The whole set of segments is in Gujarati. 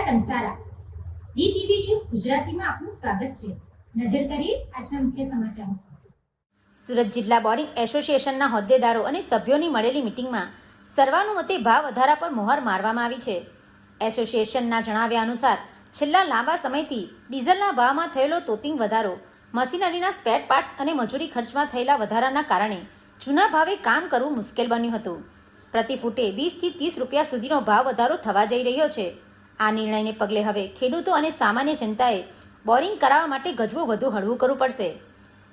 કંસારા ડીટીવી ન્યૂઝ ગુજરાતીમાં આપનું સ્વાગત છે। નજર કરીએ આજના મુખ્ય સમાચારો। સુરત જિલ્લા બોરિંગ એસોસિએશનના હોદ્દેદારો અને સભ્યોની મળેલી મીટિંગમાં સર્વાનુમતે ભાવ વધારા પર મોહર મારવામાં આવી છે। એસોસિએશનના જણાવ્યા અનુસાર છેલ્લા લાંબા સમયથી ડીઝલના ભાવમાં થયેલો તોતિંગ વધારો, મશીનરીના સ્પેર પાર્ટ્સ અને મજૂરી ખર્ચમાં થયેલા વધારાના કારણે જૂના ભાવે કામ કરવું મુશ્કેલ બન્યું હતું। પ્રતિ ફૂટે 20 થી 30 રૂપિયા સુધીનો ભાવ વધારો થવા જઈ રહ્યો છે। આ નિર્ણયને પગલે હવે ખેડૂતો અને સામાન્ય જનતાએ બોરિંગ કરાવવા માટે ગજવું વધુ હળવું કરવું પડશે।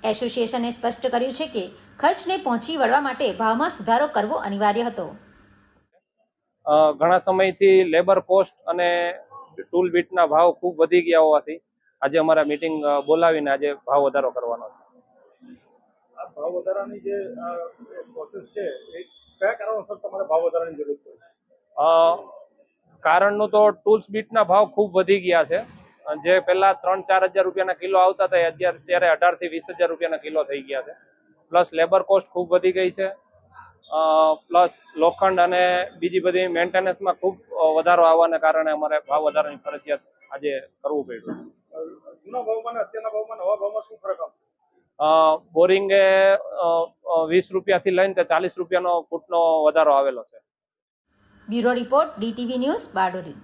એસોસિએશને સ્પષ્ટ કર્યું છે કે ખર્ચને પહોંચી વળવા માટે ભાવમાં સુધારો કરવો અનિવાર્ય હતો। ઘણા સમયથી લેબર કોસ્ટ અને ટૂલ બીટના ભાવ ખૂબ વધી ગયા હોવાથી આજે અમારા મીટિંગ બોલાવીને આજે ભાવ વધારો કરવાનો છે। આ ભાવ વધારાની જે પ્રોસેસ છે એ કયા કારણોસર તમારે ભાવ વધારાની જરૂર પડી? કારણનું તો ટૂલ્સ બીટના ભાવ ખૂબ વધી ગયા છે। જે પહેલા 3-4 હજાર રૂપિયાના કિલો આવતા હતા અત્યારે 18 થી 20 હજાર રૂપિયાના કિલો થઈ ગયા છે। પ્લસ લેબર કોસ્ટ ખૂબ વધી ગઈ છે। પ્લસ લોખંડ અને બીજી બધી મેન્ટેનન્સમાં ખૂબ વધારો આવવાને કારણે અમારે ભાવ વધારાની ફરજિયાત આજે કરવું પડ્યું। જૂના ભાવમાં અને અત્યારના ભાવમાં નવા ભાવમાં શું ફરક આવશે? બોરિંગે 20 રૂપિયાથી લઈને 40 રૂપિયાનો ફૂટનો વધારો આવેલો છે। Bureau report DTV news Bardoli.